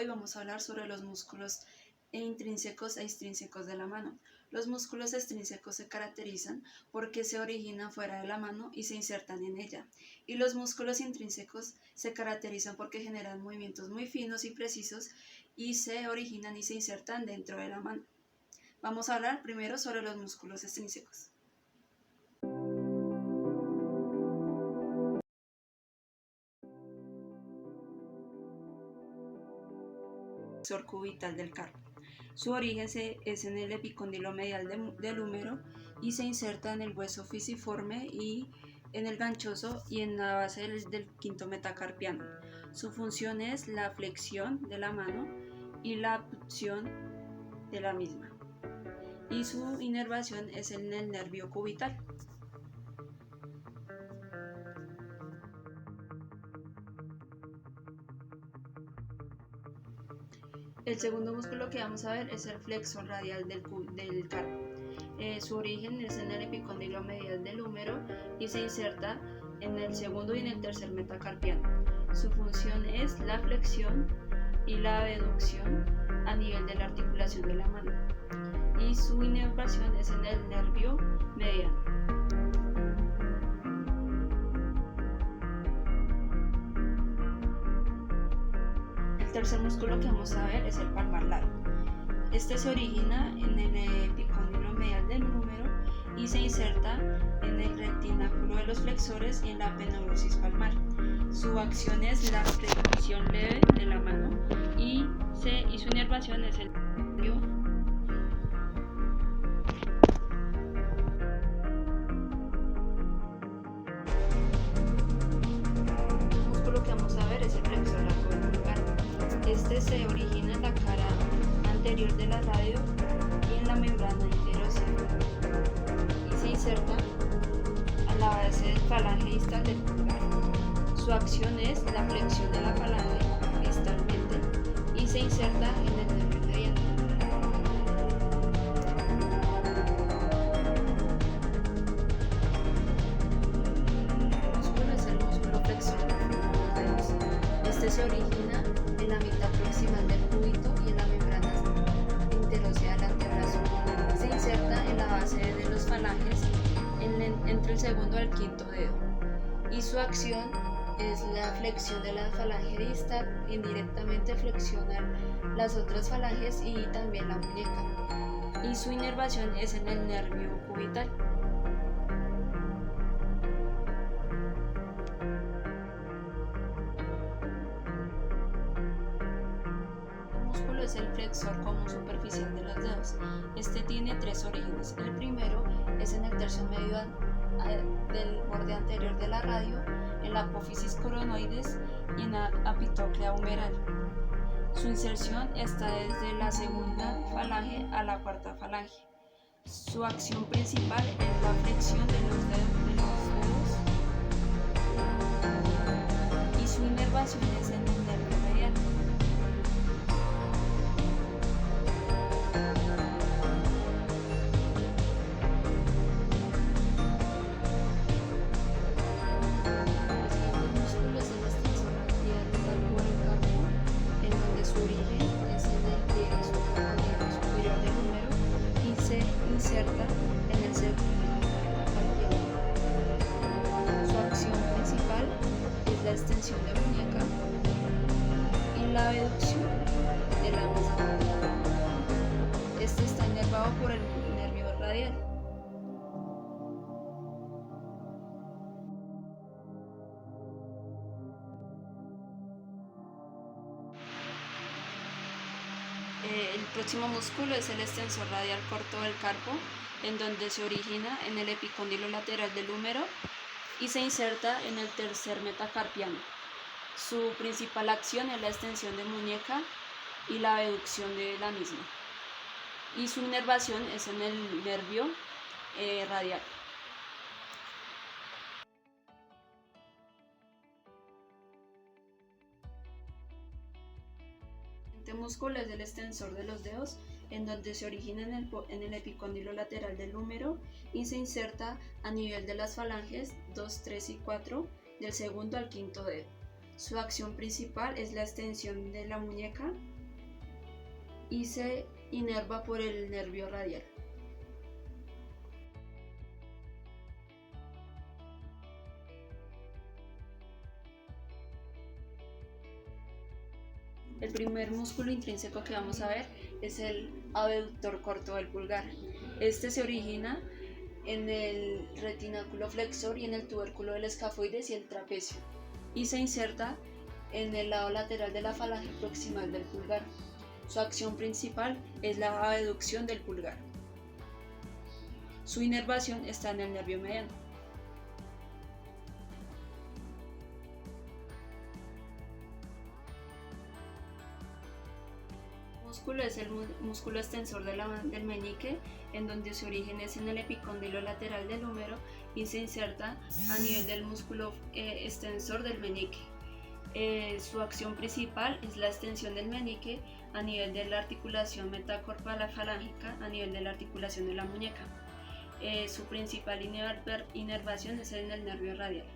Hoy vamos a hablar sobre los músculos intrínsecos e extrínsecos de la mano. Los músculos extrínsecos se caracterizan porque se originan fuera de la mano y se insertan en ella. Y los músculos intrínsecos se caracterizan porque generan movimientos muy finos y precisos y se originan y se insertan dentro de la mano. Vamos a hablar primero sobre los músculos extrínsecos. Flexor cubital del carpo. Su origen es en el epicóndilo medial del húmero y se inserta en el hueso fisiforme y en el ganchoso y en la base del quinto metacarpiano. Su función es la flexión de la mano y la abducción de la misma. Y su inervación es en el nervio cubital. El segundo músculo que vamos a ver es el flexor radial del carpo. Su origen es en el epicóndilo medial del húmero y se inserta en el segundo y en el tercer metacarpiano. Su función es la flexión y la abducción a nivel de la articulación de la mano. Y su inervación es en el nervio mediano. El tercer músculo que vamos a ver es el palmar largo. Este se origina en el epicóndilo medial del húmero y se inserta en el retináculo de los flexores y en la aponeurosis palmar. Su acción es la flexión leve de la mano y su inervación es el nervio. El músculo que vamos a ver es el flexor largo del pulgar. Este se origina en la cara anterior de la radio y en la membrana interósea y se inserta a la base del falange distal del pulgar. Su acción es la flexión de la falange distalmente y se inserta en el nervio mediano. El músculo es el músculo flexor de los dedos. Este se origina en la mitad proximal del cúbito y en la membrana interósea del antebrazo. Se inserta en la base de los falanges entre el segundo y el quinto dedo. Y su acción es la flexión de la falange distal, indirectamente flexiona las otras falanges y también la muñeca. Y su inervación es en el nervio cubital. El músculo es el flexor común superficial de los dedos. Este tiene tres orígenes. El primero es en el tercio medio del borde anterior de la radio, en la apófisis coronoides y en la apitóclea humeral. Su inserción está desde la segunda falange a la cuarta falange. Su acción principal es la flexión de los dedos y su inervación es en el nervio mediano. Inserta en el segundo metacarpiano. Su acción principal es la extensión de muñeca y la abducción de la misma. Este está inervado por el nervio radial. El próximo músculo es el extensor radial corto del carpo, en donde se origina en el epicóndilo lateral del húmero y se inserta en el tercer metacarpiano. Su principal acción es la extensión de muñeca y la abducción de la misma. Y su inervación es en el nervio radial. El siguiente músculo es el extensor de los dedos, en donde se origina en el epicóndilo lateral del húmero y se inserta a nivel de las falanges 2, 3 y 4 del segundo al quinto dedo. Su acción principal es la extensión de la muñeca y se inerva por el nervio radial. El primer músculo intrínseco que vamos a ver es el abductor corto del pulgar. Este se origina en el retináculo flexor y en el tubérculo del escafoides y el trapecio, y se inserta en el lado lateral de la falange proximal del pulgar. Su acción principal es la abducción del pulgar. Su inervación está en el nervio mediano. El músculo es el músculo extensor del meñique, en donde su origen es en el epicóndilo lateral del húmero y se inserta a nivel del músculo extensor del meñique. Su acción principal es la extensión del meñique a nivel de la articulación metacarpal-falángica, a nivel de la articulación de la muñeca. Su principal inervación es en el nervio radial.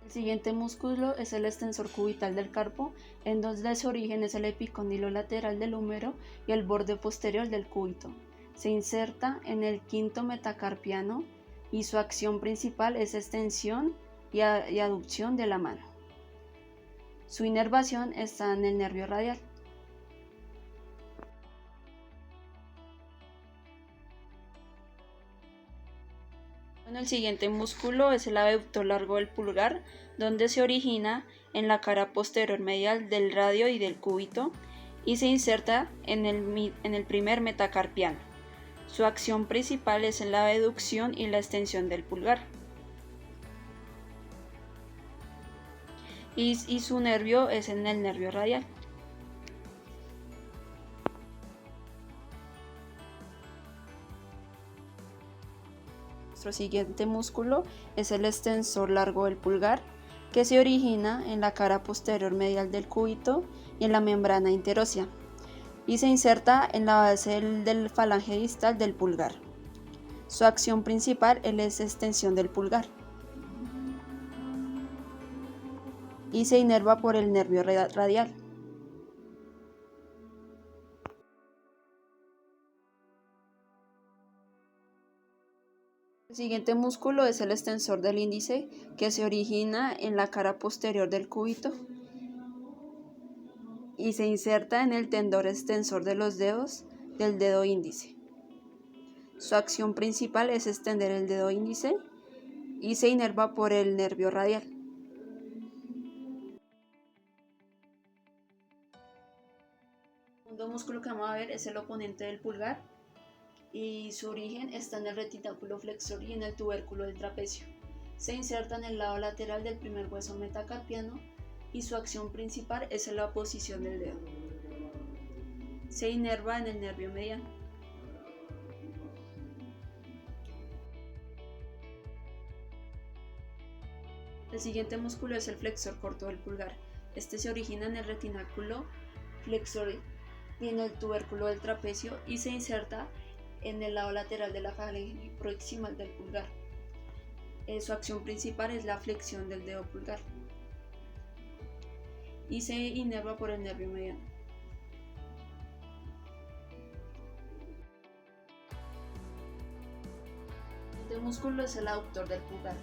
El siguiente músculo es el extensor cubital del carpo, en donde su origen es el epicóndilo lateral del húmero y el borde posterior del cúbito. Se inserta en el quinto metacarpiano y su acción principal es extensión y aducción de la mano. Su inervación está en el nervio radial. El siguiente músculo es el abductor largo del pulgar, donde se origina en la cara posterior medial del radio y del cúbito y se inserta en el primer metacarpiano. Su acción principal es en la abducción y la extensión del pulgar. Y su nervio es en el nervio radial. Nuestro siguiente músculo es el extensor largo del pulgar, que se origina en la cara posterior medial del cúbito y en la membrana interósea, y se inserta en la base del falange distal del pulgar. Su acción principal es la extensión del pulgar y se inerva por el nervio radial. El siguiente músculo es el extensor del índice, que se origina en la cara posterior del cúbito y se inserta en el tendón extensor de los dedos del dedo índice. Su acción principal es extender el dedo índice y se inerva por el nervio radial. El segundo músculo que vamos a ver es el oponente del pulgar y su origen está en el retináculo flexor y en el tubérculo del trapecio. Se inserta en el lado lateral del primer hueso metacarpiano y su acción principal es en la posición del dedo. Se inerva en el nervio mediano. El siguiente músculo es el flexor corto del pulgar. Este se origina en el retináculo flexor y en el tubérculo del trapecio y se inserta en el lado lateral de la falange proximal del pulgar. Su acción principal es la flexión del dedo pulgar y se inerva por el nervio mediano. Este músculo es el aductor del pulgar.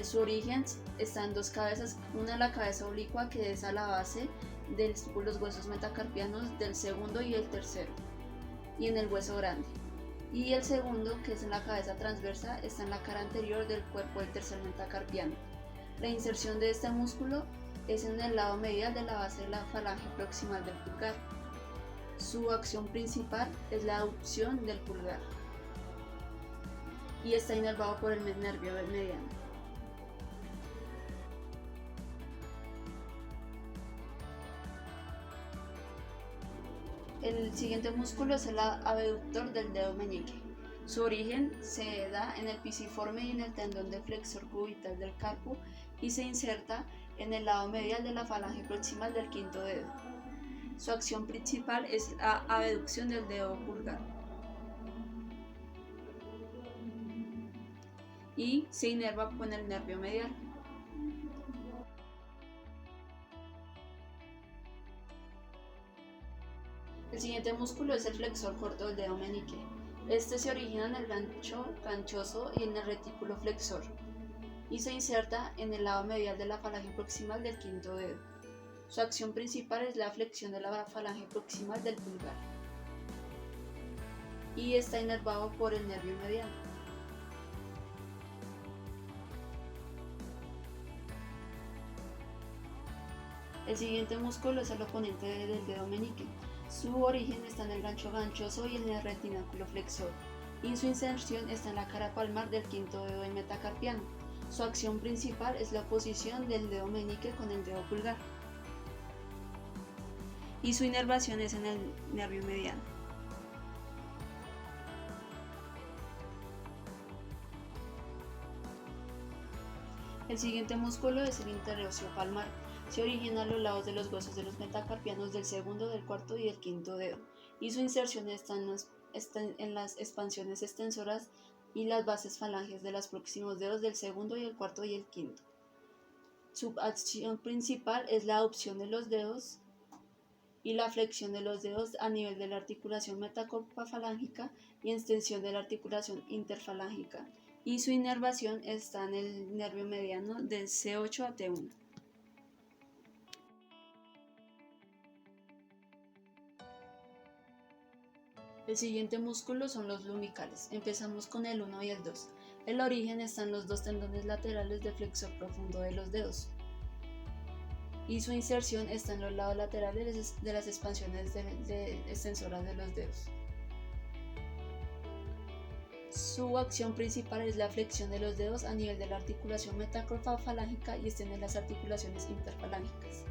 Su origen está en dos cabezas, una en la cabeza oblicua, que es a la base de los huesos metacarpianos del segundo y el tercero, y en el hueso grande. Y el segundo, que es en la cabeza transversa, está en la cara anterior del cuerpo del tercer metacarpiano. La inserción de este músculo es en el lado medial de la base de la falange proximal del pulgar. Su acción principal es la aducción del pulgar y está inervado por el nervio mediano. El siguiente músculo es el abductor del dedo meñique. Su origen se da en el pisiforme y en el tendón del flexor cubital del carpo y se inserta en el lado medial de la falange proximal del quinto dedo. Su acción principal es la abducción del dedo pulgar. y se inerva con el nervio medial. El siguiente músculo es el flexor corto del dedo meñique. Este se origina en el gancho ganchoso y en el retículo flexor y se inserta en el lado medial de la falange proximal del quinto dedo. Su acción principal es la flexión de la falange proximal del pulgar y está inervado por el nervio medial. El siguiente músculo es el oponente del dedo meñique. Su origen está en el gancho ganchoso y en el retináculo flexor, y su inserción está en la cara palmar del quinto dedo del metacarpiano. Su acción principal es la oposición del dedo meñique con el dedo pulgar, y su inervación es en el nervio mediano. El siguiente músculo es el interoseo palmar. Se origina a los lados de los huesos de los metacarpianos del segundo, del cuarto y del quinto dedo, y su inserción está en las expansiones extensoras y las bases falanges de los próximos dedos del segundo y el cuarto y el quinto. Su acción principal es la adducción de los dedos y la flexión de los dedos a nivel de la articulación metacarpofalángica y extensión de la articulación interfalángica, y su inervación está en el nervio mediano del C8 a T1. El siguiente músculo son los lumbicales. Empezamos con el 1 y el 2. El origen está en los dos tendones laterales del flexor profundo de los dedos, y su inserción está en los lados laterales de las expansiones extensoras de los dedos. Su acción principal es la flexión de los dedos a nivel de la articulación metacarpofalángica y extiende las articulaciones interfalángicas.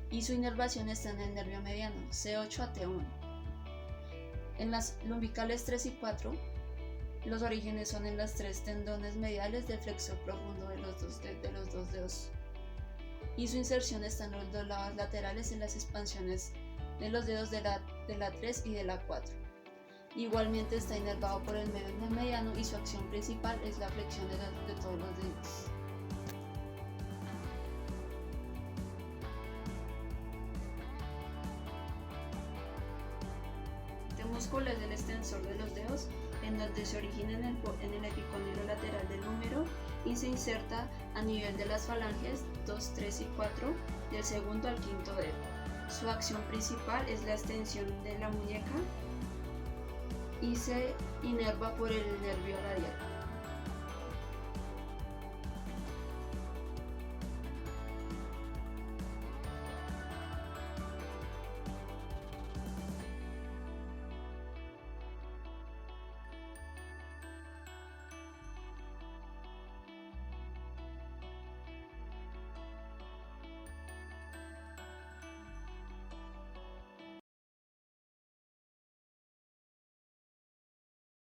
Y su inervación está en el nervio mediano, C8 a T1. En las lumbicales 3 y 4, los orígenes son en los tres tendones mediales del flexor profundo de los dos dedos. Y su inserción está en los dos lados laterales en las expansiones de los dedos de la 3 y de la 4. Igualmente está inervado por el nervio mediano y su acción principal es la flexión de todos los dedos. Este músculo es el extensor de los dedos, en donde se origina en el epicóndilo lateral del húmero y se inserta a nivel de las falanges 2, 3 y 4 del segundo al quinto dedo. Su acción principal es la extensión de la muñeca y se inerva por el nervio radial.